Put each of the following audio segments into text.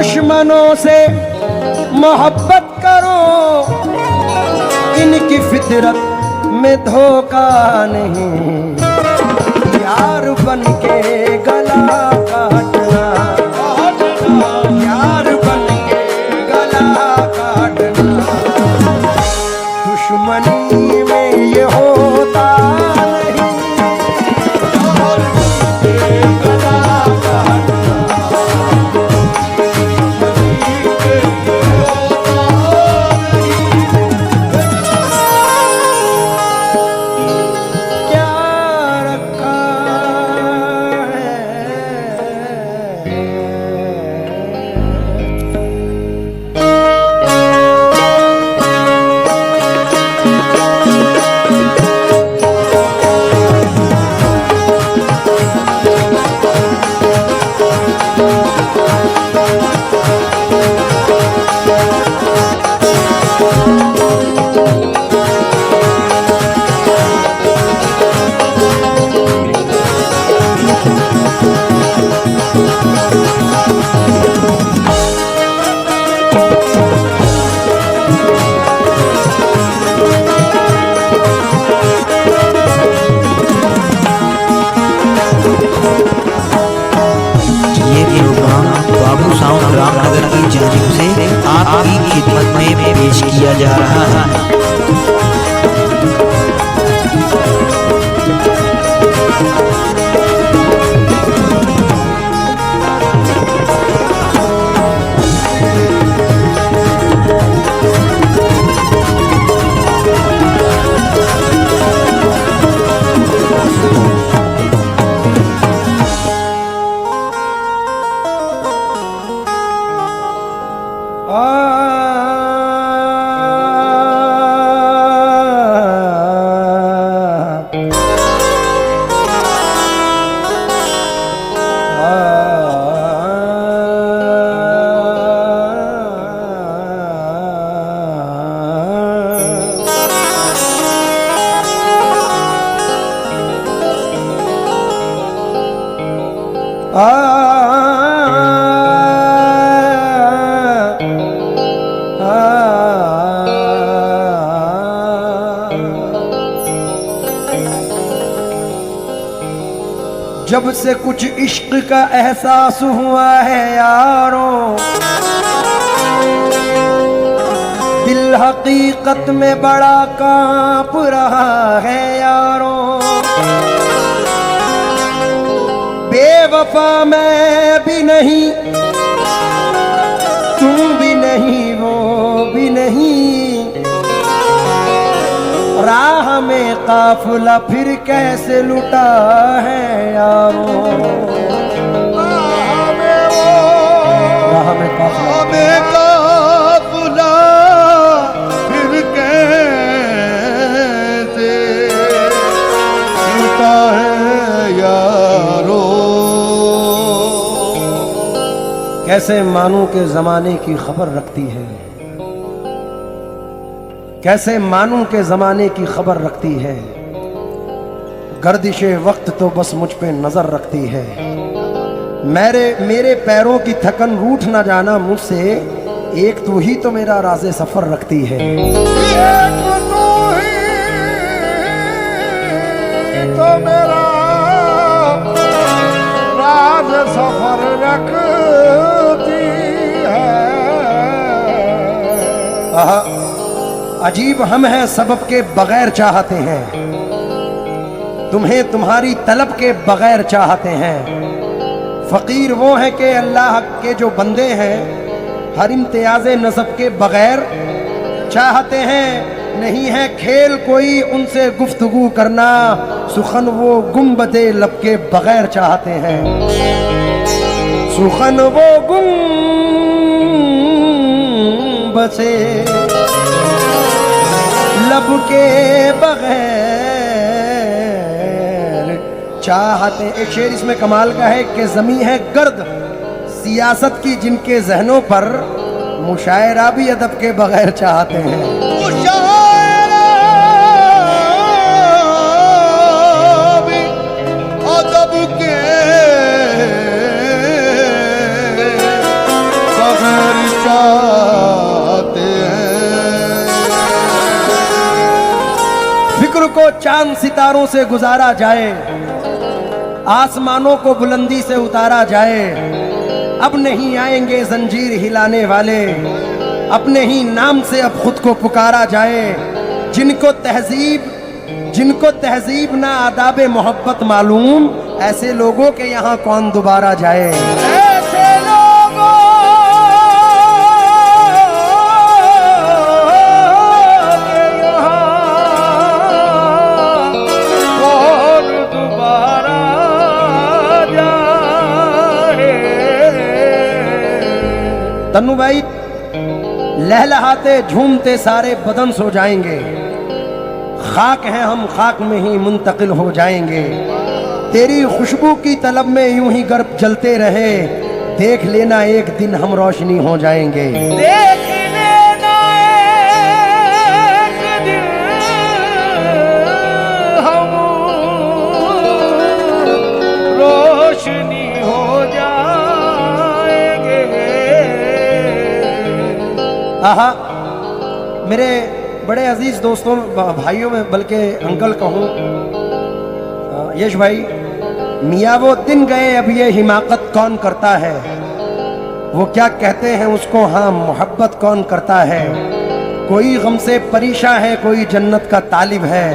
दुश्मनों से मोहब्बत करो, इनकी फितरत में धोखा नहीं। यार बन के गला काटना, यार बन के गला काटना, दुश्मनी में ये होता नहीं। यार बन के गला काटना, रामनगर की जानिब से आपकी खिदमत में पेश किया जा रहा है। जब से कुछ इश्क का एहसास हुआ है यारों, दिल हकीकत में बड़ा कांप रहा है यारों। बेवफा मैं भी नहीं, तुम भी नहीं, वो भी नहीं, राह में काफिला फिर कैसे लुटा है यारों। राह में काफिला फिर कैसे लुटा है यारों। कैसे मानूं के जमाने की खबर रखती है, कैसे मानूं के ज़माने की खबर रखती है, गर्दिशे वक्त तो बस मुझ पे नज़र रखती है। मेरे पैरों की थकन रूठ ना जाना मुझसे, एक तू ही तो मेरा राज़े सफ़र रखती है। एक तू ही तो मेरा राज सफ़र रखती है। अजीब हम हैं सबब के बगैर चाहते हैं, तुम्हें तुम्हारी तलब के बगैर चाहते हैं। फ़कीर वो हैं कि अल्लाह के जो बंदे हैं हर इम्तियाज़ नसब के बगैर चाहते हैं। नहीं है खेल कोई उनसे गुफ्तगू करना, सुखन वो गुंबदे लब के बगैर चाहते हैं। सुखन वो गुंबसे लब के बगैर चाहते। एक शेर इसमें कमाल का है कि ज़मी है गर्द सियासत की जिनके जहनों पर, मुशायरा भी अदब के बगैर चाहते हैं। मुशायरा भी अदब के बगैर चाहते हैं। फिक्र को चांद सितारों से गुजारा जाए, आसमानों को बुलंदी से उतारा जाए। अब नहीं आएंगे जंजीर हिलाने वाले, अपने ही नाम से अब खुद को पुकारा जाए। जिनको तहजीब ना आदाब मोहब्बत मालूम, ऐसे लोगों के यहाँ कौन दोबारा जाए। ऐसे लोगों के यहाँ कौन दोबारा जाए। तन्नू भाई, लहलहाते झूमते सारे बदन सो जाएंगे, खाक हैं हम खाक में ही मुंतकिल हो जाएंगे। तेरी खुशबू की तलब में यूं ही गर्भ जलते रहे, देख लेना एक दिन हम रोशनी हो जाएंगे। देख लेना एक दिन हम रोशनी हो जाएंगे। आहा, मेरे बड़े अजीज दोस्तों, भाइयों में बल्कि अंकल कहूँ, यश भाई, मियाँ वो दिन गए अब ये हिमाकत कौन करता है। वो क्या कहते हैं उसको, हाँ मोहब्बत कौन करता है। कोई गम से परेशान है, कोई जन्नत का तालिब है।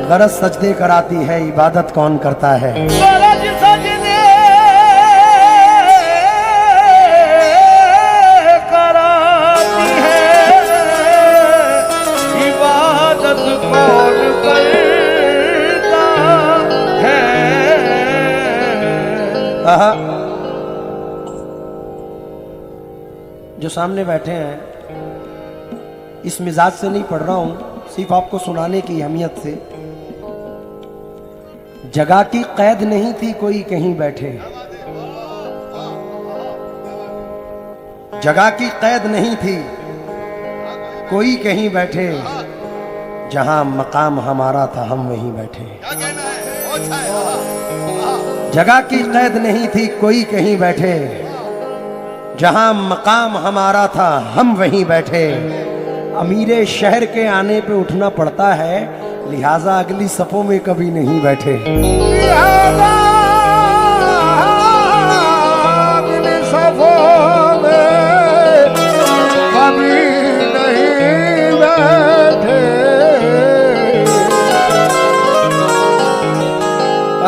गरज सजदे कराती है, इबादत कौन करता है। गरज सजदे कराती है, इबादत कौन करता है। आहा, जो सामने बैठे हैं, इस मिजाज से नहीं पढ़ रहा हूं, सिर्फ आपको सुनाने की अहमियत से। जगह की कैद नहीं थी कोई कहीं बैठे, जगह की कैद नहीं थी कोई कहीं बैठे। जहां मकाम हमारा था हम वहीं बैठे। जगह की कैद नहीं थी कोई कहीं बैठे, जहां मकाम हमारा था हम वहीं बैठे। अमीरे शहर के आने पे उठना पड़ता है, लिहाजा अगली सफों में कभी नहीं बैठे। लिहाजा अगली सफों में कभी नहीं बैठे।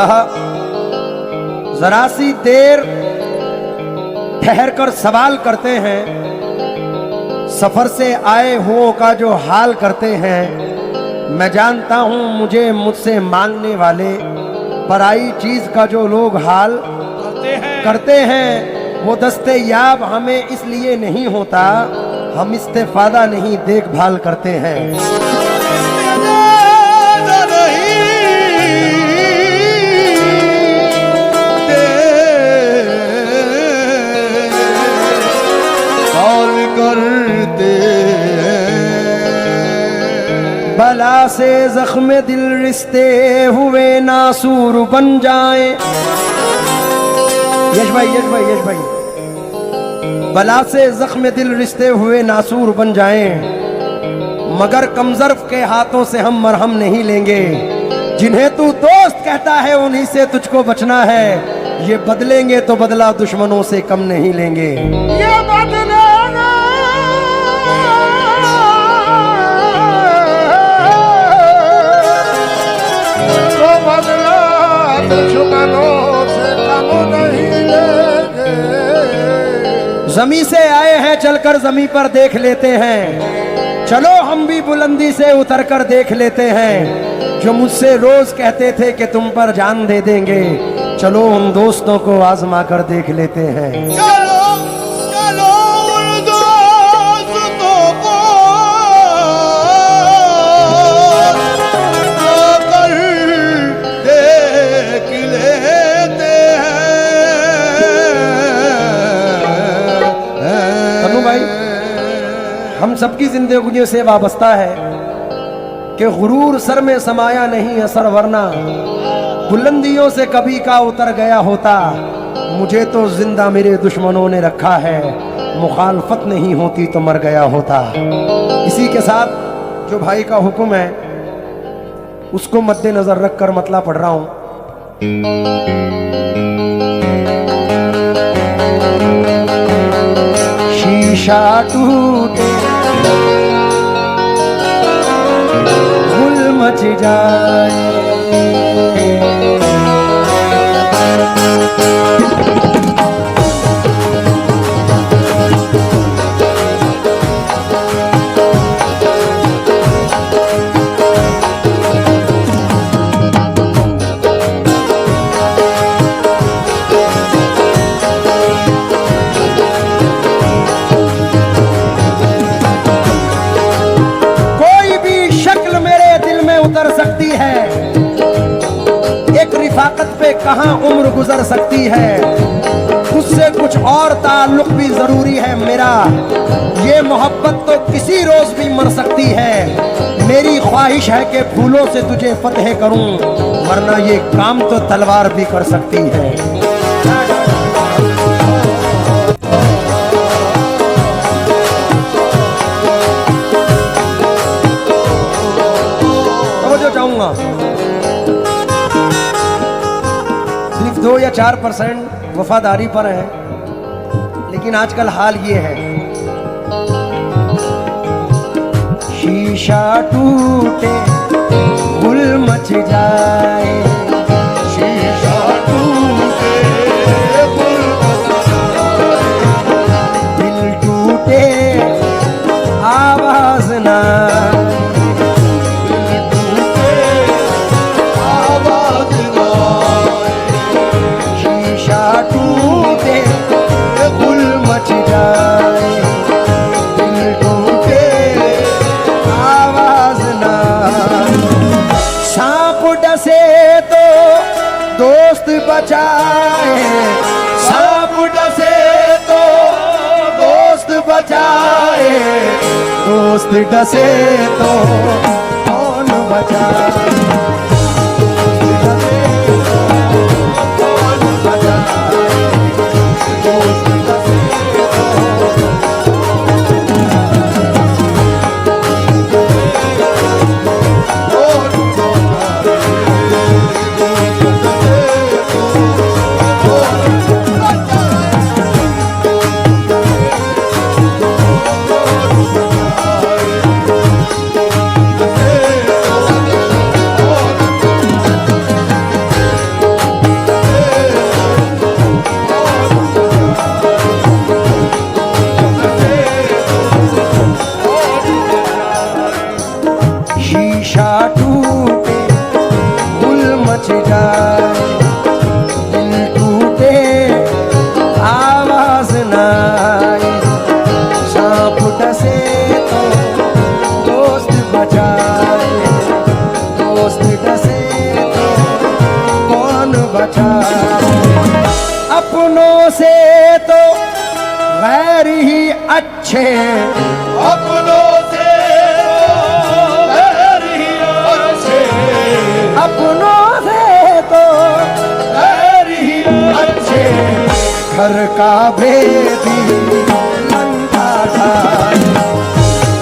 आहा, जरा सी देर ठहर कर सवाल करते हैं, सफर से आए हुओं का जो हाल करते हैं। मैं जानता हूं मुझे मुझसे मांगने वाले, पराई चीज का जो लोग हाल करते हैं। वो दस्ते याब हमें इसलिए नहीं होता, हम इस्तेफादा नहीं देखभाल करते हैं। बला से जख्म दिल रिश्ते हुए नासूर बन जाए। यश भाई, यश भाई, यश भाई, बला से जख्म दिल रिश्ते हुए नासूर बन जाएं, मगर कमजर्फ के हाथों से हम मरहम नहीं लेंगे। जिन्हें तू दोस्त कहता है उन्हीं से तुझको बचना है, ये बदलेंगे तो बदला दुश्मनों से कम नहीं लेंगे। ये बदलेगा तो बदला दुश्मनों से कम नहीं लेंगे। जमी से आए हैं चलकर जमी पर देख लेते हैं, चलो हम भी बुलंदी से उतर कर देख लेते हैं। जो मुझसे रोज कहते थे कि तुम पर जान दे देंगे, चलो उन दोस्तों को आजमा कर देख लेते हैं। चलो चलो उन दोस्तों को आकर देख लेते हैं। तन्नू भाई, हम सबकी जिंदगी से वाबस्ता है कि गुरूर सर में समाया नहीं असर, वरना बुलंदियों से कभी का उतर गया होता। मुझे तो जिंदा मेरे दुश्मनों ने रखा है, मुखालफत नहीं होती तो मर गया होता। इसी के साथ जो भाई का हुक्म है उसको मद्देनजर रखकर मतला पढ़ रहा हूं। शीशा टूटे गुल मच जाए, सकती है एक रिफाकत पे कहां उम्र गुजर सकती है। उससे कुछ और ताल्लुक भी जरूरी है मेरा, ये मोहब्बत तो किसी रोज भी मर सकती है। मेरी ख्वाहिश है कि फूलों से तुझे फतह करूं, वरना ये काम तो तलवार भी कर सकती है। चाहूंगा सिर्फ 2 या 4% वफादारी पर है, लेकिन आजकल हाल ये है। शीशा टूटे गुल मच जाए, शीशा टूटे गुल मच जाए, दिल टूटे आवाज ना, बचाए सांप डसे तो दोस्त बचाए, दोस्त डसे तो कौन बचाए, अपनों से तो गैर ही अच्छे, अपनों से गैर ही अच्छे, अपनों से तो गैर ही अच्छे, घर का भेदी लंका ढाई,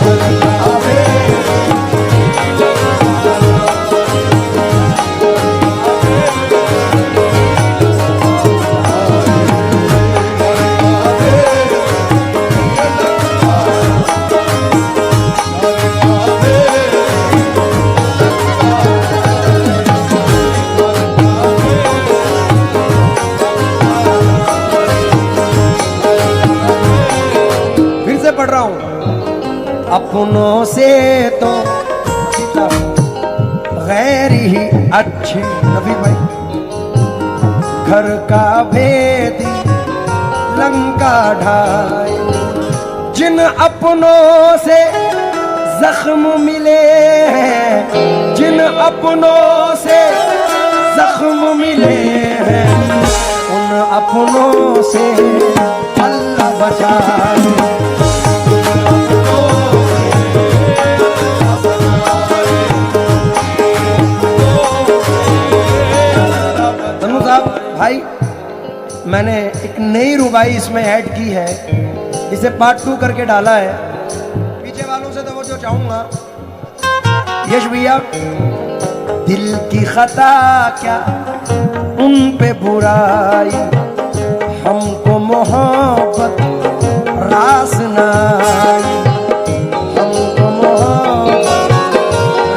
घर का भेदी पढ़ रहा हूं। अपनों से तो गैर ही अच्छे, नबी भाई, घर का भेदी लंका ढाई, जिन अपनों से जख्म मिले हैं, जिन अपनों से जख्म मिले हैं, उन अपनों से अल्लाह बचाए। भाई मैंने एक नई रुबाई इसमें ऐड की है इसे पार्ट 2 करके डाला है। पीछे वालों से तो वो जो चाहूंगा यश भैया, दिल की खता क्या उन पे बुराई, हमको मोहब्बत रास नाई, हमको मोहब्बत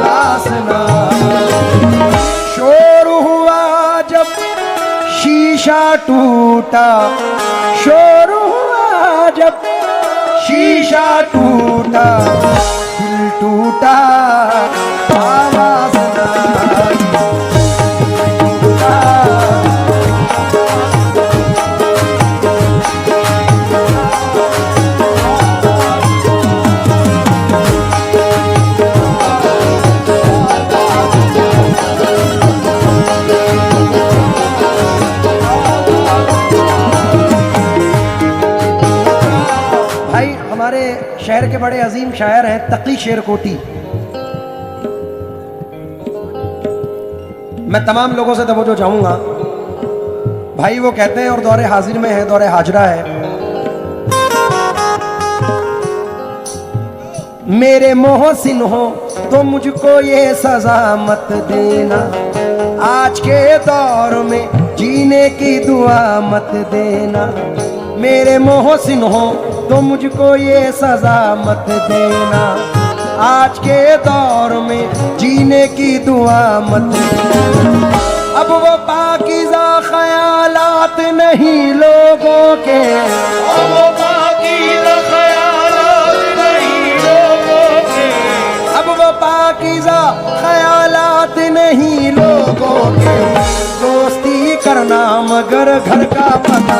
रास नाई। शोर हुआ जब शीशा टूटा, शोर हुआ जब शीशा टूटा, दिल टूटा आवाज आई, टूटा। भाई हमारे शहर के बड़े अजीम शायर हैं तकी शेरकोटी। मैं तमाम लोगों से तवज्जो चाहूंगा भाई, वो कहते हैं और दौरे हाजिर में है, दौरे हाजरा है। मेरे मोहसिन हो तो मुझको ये सजा मत देना, आज के दौर में जीने की दुआ मत देना। मेरे मोहसिन हो तो मुझको ये सजा मत देना, आज के दौर में जीने की दुआ मत देना। अब वो पाकीज़ा ख़यालात नहीं लोगों के, अब वो पाकीज़ा ख़यालात नहीं लोगों के, अब वो पाकीज़ा ख़यालात नहीं लोगों के। दोस्ती करना मगर घर का पता,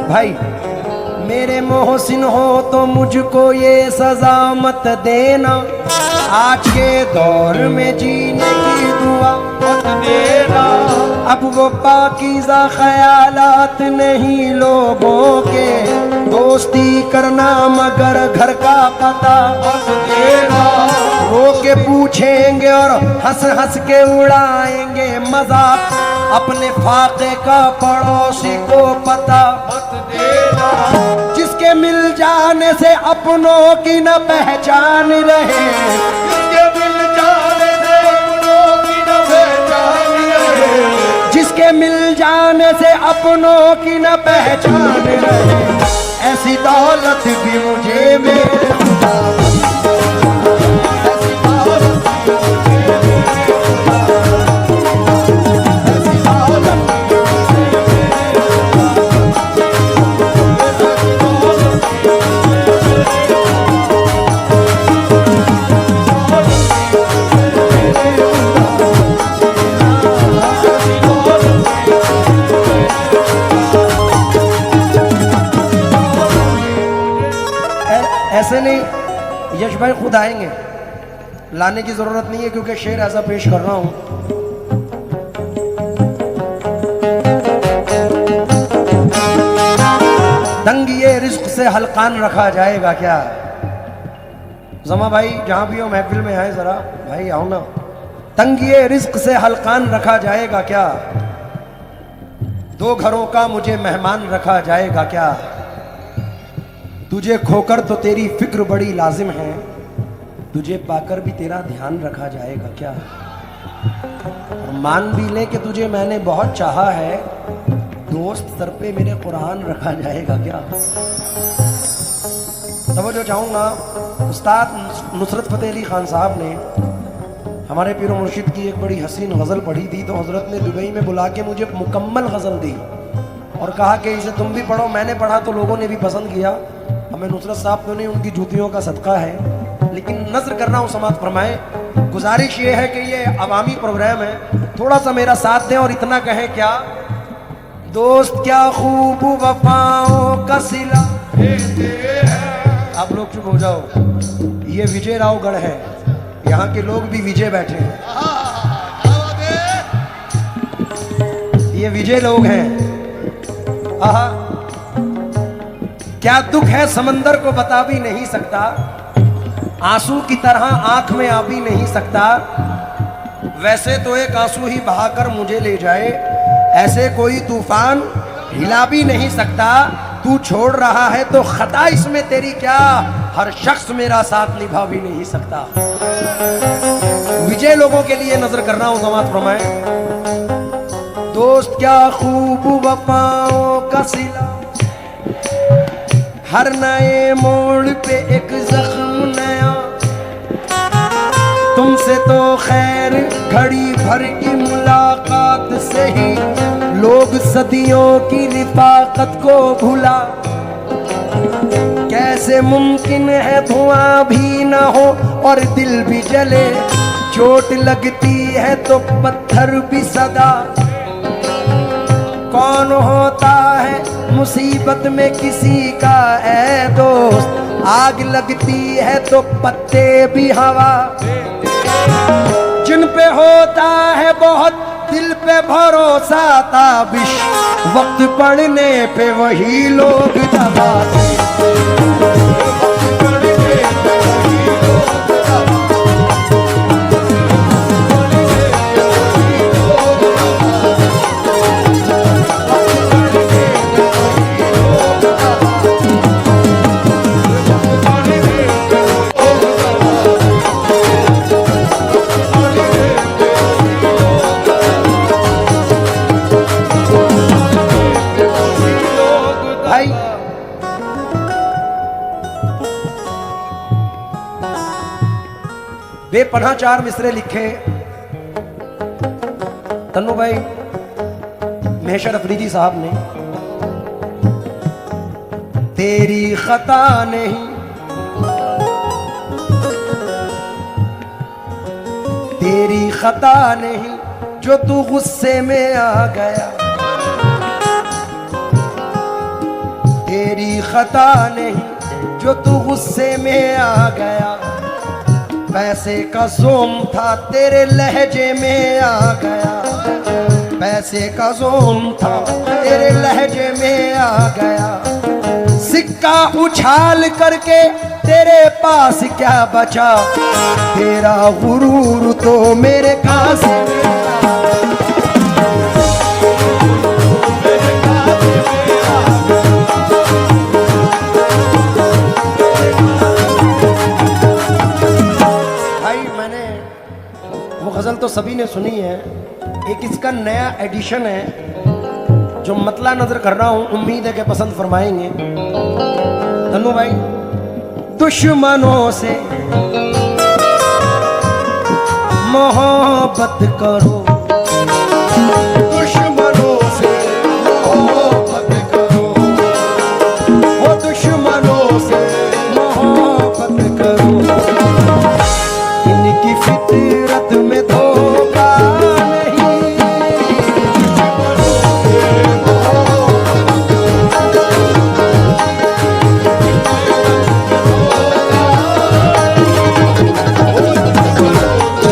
भाई। मेरे मोहसिन हो तो मुझको ये सजा मत देना, आज के दौर में जीने की दुआ मत देना। अब वो पाकीज़ा ख़यालात नहीं लोगों के, दोस्ती करना मगर घर का पता मत देना। रो के पूछेंगे और हंस हंस के उड़ाएंगे मजाक, अपने फाके का पड़ोसी को पता मत देना। जिसके मिल जाने से अपनों की न पहचान रहे, जिसके मिल जाने से अपनों की न पहचान रहे, जिसके मिल जाने से अपनों की न पहचान रहे। ऐसी दौलत भी मुझे मेरे खुदा, ऐसी दौलत भी मुझे मेरे खुदा, ऐसी दौलत भी मुझे मेरे ऐसे नहीं, यश भाई खुद आएंगे, लाने की जरूरत नहीं है क्योंकि शेर ऐसा पेश कर रहा हूं। तंगिए रिज्क से हल्कान रखा जाएगा क्या। जमा भाई जहां भी हो महफिल में आए जरा, भाई आओ ना। तंगिए रिज्क से हल्कान रखा जाएगा क्या, दो घरों का मुझे मेहमान रखा जाएगा क्या। तुझे खोकर तो तेरी फिक्र बड़ी लाजिम है, तुझे पाकर भी तेरा ध्यान रखा जाएगा क्या। और मान भी ले कि तुझे मैंने बहुत चाहा है, दोस्त सर पे मेरे कुरान रखा जाएगा क्या। तब जो चाहूँगा, उस्ताद नुसरत फ़तेह अली खान साहब ने हमारे पीर मुर्शिद की एक बड़ी हसीन गज़ल पढ़ी थी, तो हज़रत ने दुबई में बुला के मुझे मुकम्मल गज़ल दी और कहा कि इसे तुम भी पढ़ो। मैंने पढ़ा तो लोगों ने भी पसंद किया। हमें नुसरत साहब तो नहीं, उनकी जूतियों का सदका है, लेकिन नज़र कर रहा हूँ समात फरमाए गुजारिश ये है कि ये अवामी प्रोग्राम है, थोड़ा सा मेरा साथ दें और इतना कहें क्या, दोस्त क्या खूब वफाओं का सिला। आप लोग चुप हो जाओ, ये विजय रावगढ़ है, यहाँ के लोग भी विजय बैठे हैं, ये विजय लोग हैं। आहा, क्या दुख है समंदर को बता भी नहीं सकता, आंसू की तरह आंख में आ भी नहीं सकता, वैसे तो एक आंसू ही बहाकर मुझे ले जाए, ऐसे कोई तूफान हिला भी नहीं सकता। तू छोड़ रहा है तो खता इसमें तेरी क्या, हर शख्स मेरा साथ निभा भी नहीं सकता। विजय लोगों के लिए नजर कर रहा हूं, समाज फरमाए। दोस्त क्या खूब वफाओं का सिला, हर नए मोड़ पे एक जख्म नया, तुमसे तो खैर घड़ी भर की मुलाकात से ही लोग सदियों की रिफाकत को भुला। कैसे मुमकिन है धुआं भी ना हो और दिल भी जले, चोट लगती है तो पत्थर भी सदा। कौन होता है मुसीबत में किसी का ऐ दोस्त, आग लगती है तो पत्ते भी हवा। जिन पे होता है बहुत दिल पे भरोसा ताबिश, वक्त पड़ने पे वही लोग दबाते। बेपनाह चार मिसरे लिखे तन्नू भाई महेशर अफरीदी साहब ने। तेरी खता नहीं, तेरी खता नहीं जो तू गुस्से में आ गया, तेरी खता नहीं जो तू गुस्से में आ गया। पैसे का जोम था तेरे लहजे में आ गया, पैसे का जोम था तेरे लहजे में आ गया। सिक्का उछाल करके तेरे पास क्या बचा, तेरा गुरूर तो मेरे कासे में आ गया। गजल तो सभी ने सुनी है, एक इसका नया एडिशन है जो मतला नजर कर रहा हूं, उम्मीद है कि पसंद फरमाएंगे। तन्नू भाई, दुश्मनों से मोहब्बत करो, दुश्मनों से मोहब्बत करो, वो दुश्मनों से मोहब्बत करो। इनकी फितरत में धोखा नहीं,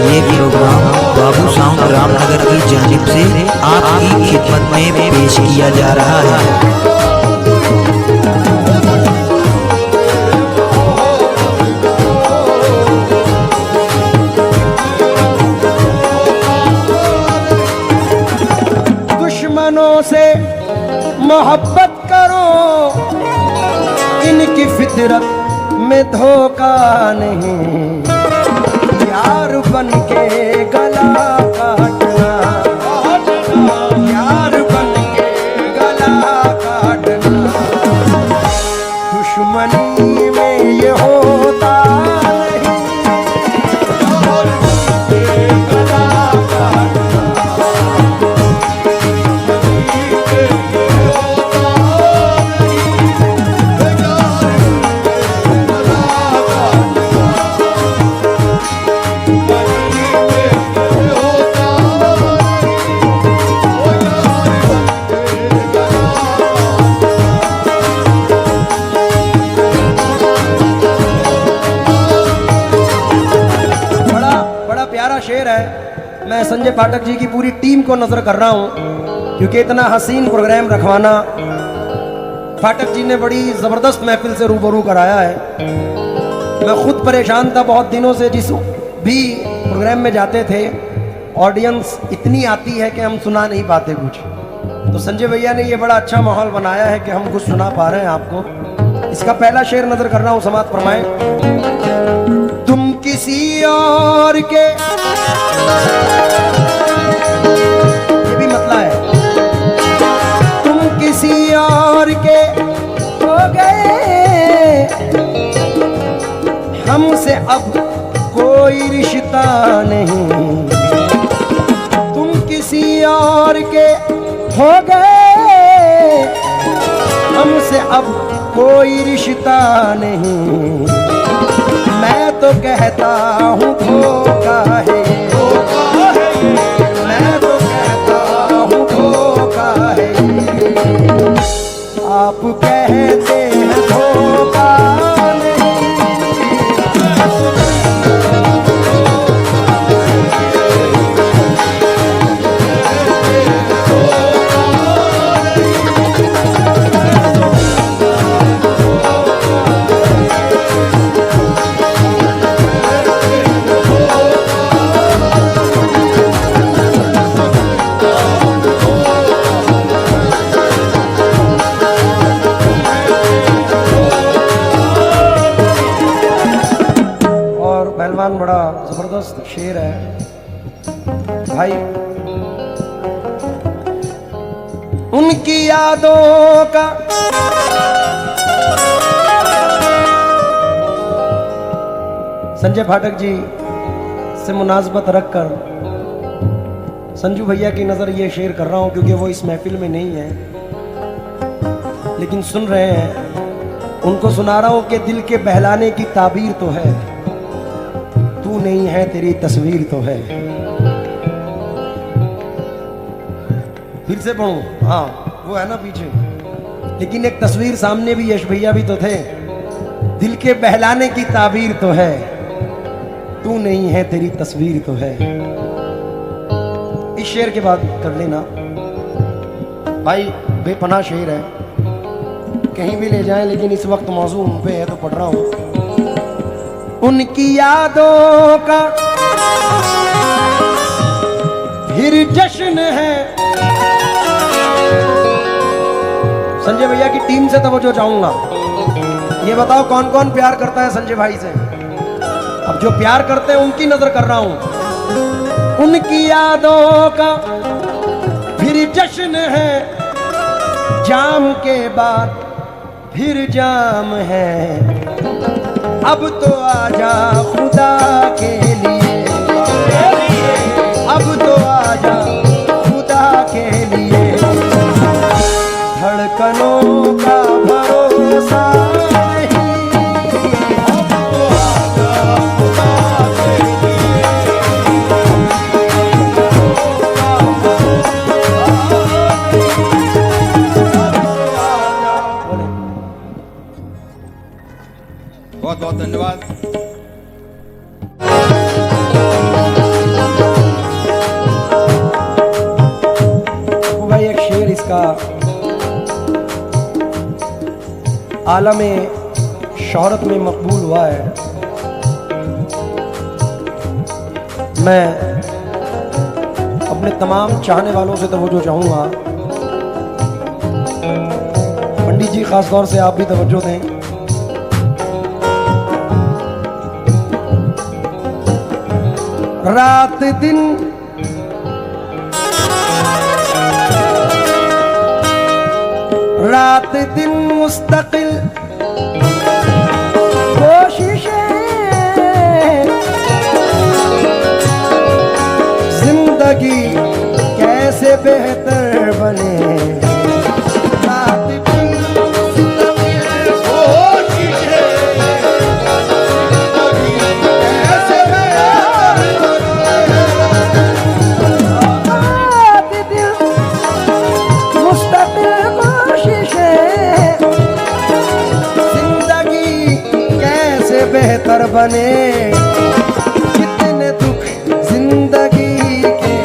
ये प्रोग्राम बाबू साउंड रामनगर की जानिब से आपकी खिदमत में पेश किया जा रहा है। से मोहब्बत करो, इनकी फितरत में धोखा नहीं। यार बन के गला काटना, यार बन के गला काटना, दुश्मनी में ये होता Bye. संजय पाठक जी की पूरी टीम को नजर कर रहा हूं, क्योंकि इतना हसीन प्रोग्राम रखवाना पाठक जी ने बड़ी जबरदस्त महफिल से रूबरू कराया है। मैं खुद परेशान था बहुत दिनों से, जिस भी प्रोग्राम में जाते थे ऑडियंस इतनी आती है कि हम सुना नहीं पाते कुछ। तो संजय भैया ने ये बड़ा अच्छा माहौल बनाया है कि हम कुछ सुना पा रहे हैं आपको। इसका पहला शेर नजर कर रहा हूं, समात फरमाएं। तुम किसी और के, ये भी मतलब है, तुम किसी और के हो गए, हमसे अब कोई रिश्ता नहीं। तुम किसी और के हो गए, हमसे अब कोई रिश्ता नहीं। मैं तो कहता हूँ धोखा है, मैं तो कहता हूँ धोखा है। आप कहते हैं धोखा नहीं। पहलवान बड़ा जबरदस्त शेर है भाई। उनकी यादों का संजय पाठक जी से मुनासबत रखकर संजू भैया की नजर ये शेर कर रहा हूं, क्योंकि वो इस महफिल में नहीं है लेकिन सुन रहे हैं। उनको सुना रहा हूं कि दिल के बहलाने की ताबीर तो है, तू नहीं है तेरी तस्वीर तो है। फिर से पढ़ूं? हाँ वो है ना पीछे, लेकिन एक तस्वीर सामने भी यश भैया भी तो थे। दिल के बहलाने की ताबीर तो है, तू नहीं है तेरी तस्वीर तो है। इस शेर के बाद कर लेना भाई, बेपनाह शेर है, कहीं भी ले जाएं, लेकिन इस वक्त मौजू उन पे है तो पढ़ रहा हूं। उनकी यादों का फिर जश्न है। संजय भैया की टीम से तवज्जो चाहूंगा। ये बताओ कौन कौन प्यार करता है संजय भाई से? अब जो प्यार करते हैं उनकी नजर कर रहा हूं। उनकी यादों का फिर जश्न है, जाम के बाद फिर जाम है। अब तो आजा खुदा के लिए, अब तो आजा खुदा के लिए। धड़कनों का भरोसा नहीं, अब तो आजा खुदा के लिए। बहुत बहुत धन्यवाद। भाई एक शेर इसका आलमे शोहरत में मकबूल हुआ है। मैं अपने तमाम चाहने वालों से तवज्जो चाहूंगा, पंडित जी खास तौर से आप भी तवज्जो दें। रात दिन रात दिन मुस्तकिल कोशिशें, जिंदगी कैसे बेहतर बने। रात दिन मुस्तकिल कोशिशें, कैसे बेहतर बने। रात दिन मुस्तकिल जिंदगी कैसे बेहतर बने। कितने दुख जिंदगी के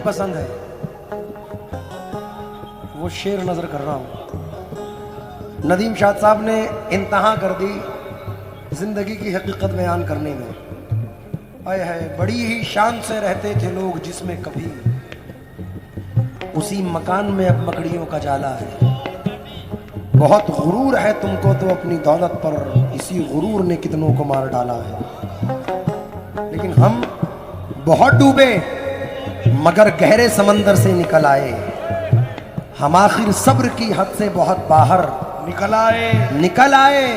पसंद है वो शेर नजर कर रहा हूं। नदीम शाह साहब ने इंतहा कर दी जिंदगी की हकीकत बयान करने में। आए है बड़ी ही शान से रहते थे लोग जिसमें कभी, उसी मकान में अब मकड़ियों का जाला है। बहुत गुरूर है तुमको तो अपनी दौलत पर, इसी गुरूर ने कितनों को मार डाला है। लेकिन हम बहुत डूबे मगर गहरे समंदर से निकल आए। हम आखिर सब्र की हद से बहुत बाहर निकल आए।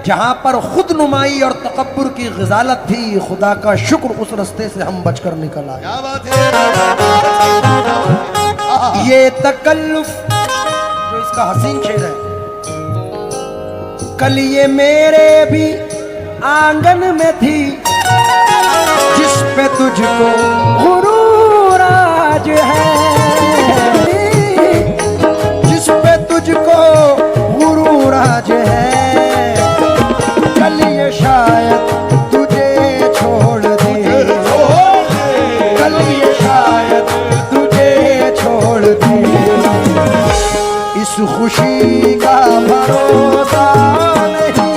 जहां पर खुद नुमाई और तकब्बुर की ग़िज़ालत थी, खुदा का शुक्र उस रास्ते से हम बचकर निकल आए। क्या बात है। ये तकल्लुफ जो इसका हसीन शेर है। कल ये मेरे भी आंगन में थी जिस पे तुझको गुरूर आज है, जिस पे तुझको गुरूर आज है। कल ये शायद तुझे छोड़ दे, कल ये शायद तुझे छोड़ दे। इस खुशी का भरोसा नहीं,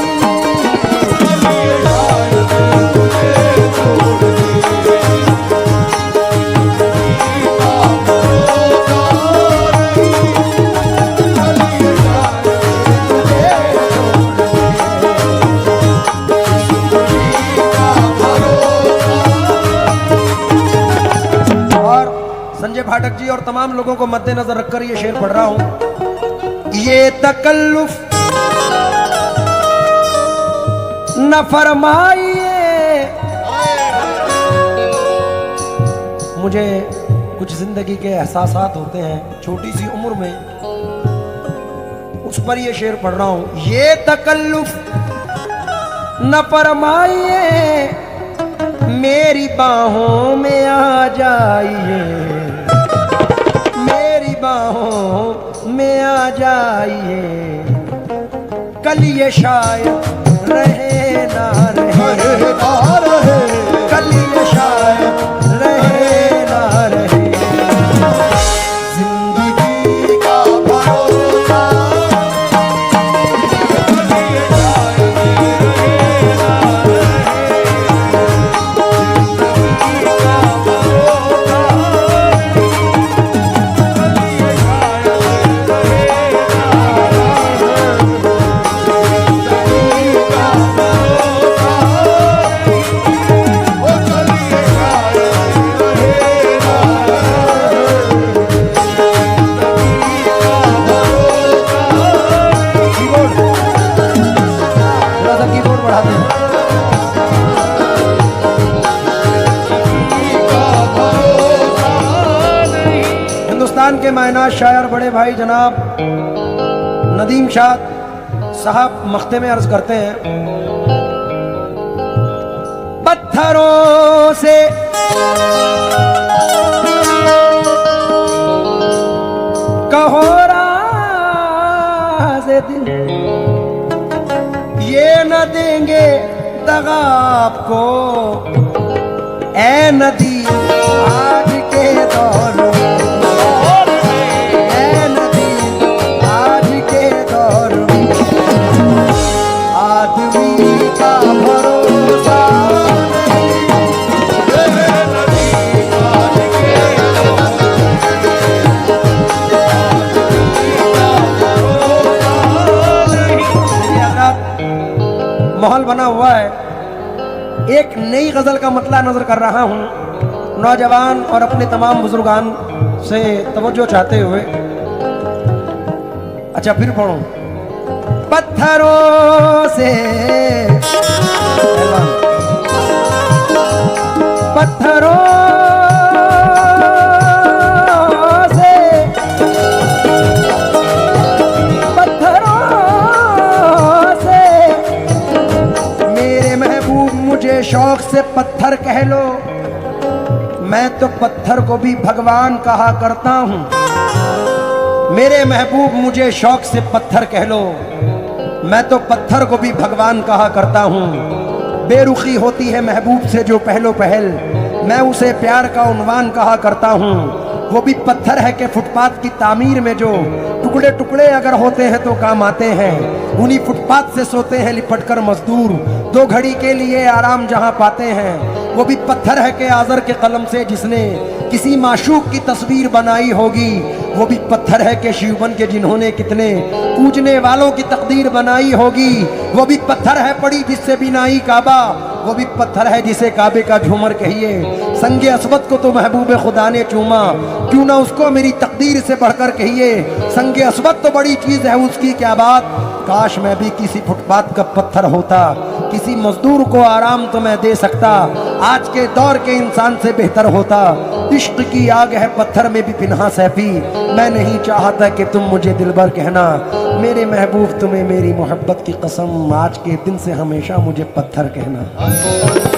संजय भाटक जी और तमाम लोगों को मद्देनजर रखकर ये शेर पढ़ रहा हूं। ये तकल्लुफ न फरमाइए, मुझे कुछ जिंदगी के एहसासात होते हैं छोटी सी उम्र में, उस पर ये शेर पढ़ रहा हूं। ये तकल्लुफ न फरमाइए, मेरी बाहों में आ जाइए, मेरी बाहों में आ जाइए। कल ये शायद रहे ना रहे, कल ये शायद रहे ना रहे। जिंदगी का भरोसा के मायनात शायर बड़े भाई जनाब नदीम शाह साहब मख्ते में अर्ज करते हैं। पत्थरों से कहो राज़ दिल, ये न देंगे दगा आपको ए नदी आज के दौर में। माहौल बना हुआ है, एक नई गजल का मतला नजर कर रहा हूं, नौजवान और अपने तमाम बुजुर्गान से तवज्जो चाहते हुए। अच्छा फिर पढ़ो। पत्थरों से पत्थरों से मेरे महबूब मुझे शौक से पत्थर कह लो, मैं तो पत्थर को भी भगवान कहा करता हूं। मेरे महबूब मुझे शौक से पत्थर कह लो, मैं तो पत्थर को भी भगवान कहा करता हूं। बेरुखी होती है महबूब से जो पहलो पहल, मैं उसे प्यार का उन्वान कहा करता हूं। वो भी पत्थर है कि फुटपाथ की तामीर में जो टुकड़े टुकड़े अगर होते हैं तो काम आते हैं। उन्हीं फुटपाथ से सोते हैं लिपटकर मजदूर, 2 घड़ी के लिए आराम जहां पाते हैं। वो भी पत्थर है कि आज़र के कलम से जिसने किसी माशूक की तस्वीर बनाई होगी। वो भी पत्थर है कि शिवबन के जिन्होंने कितने पूजने वालों की तकदीर बनाई होगी। वो भी पत्थर है पड़ी जिससे बिनाई काबा। वो भी पत्थर है जिसे काबे का झूमर कहिए। संगे अस्वद को तो महबूब खुदा ने चूमा, क्यों ना उसको मेरी तकदीर से बढ़कर कहिए। संगे अस्वद तो बड़ी चीज़ है, उसकी क्या बात। काश मैं भी किसी फुटपाथ का पत्थर होता, किसी मजदूर को आराम तो मैं दे सकता। आज के दौर के इंसान से बेहतर होता। इश्क की आग है पत्थर में भी पिन्हा सैफी। मैं नहीं चाहता कि तुम मुझे दिलबर कहना, मेरे महबूब तुम्हें मेरी मोहब्बत की कसम, आज के दिन से हमेशा मुझे पत्थर कहना।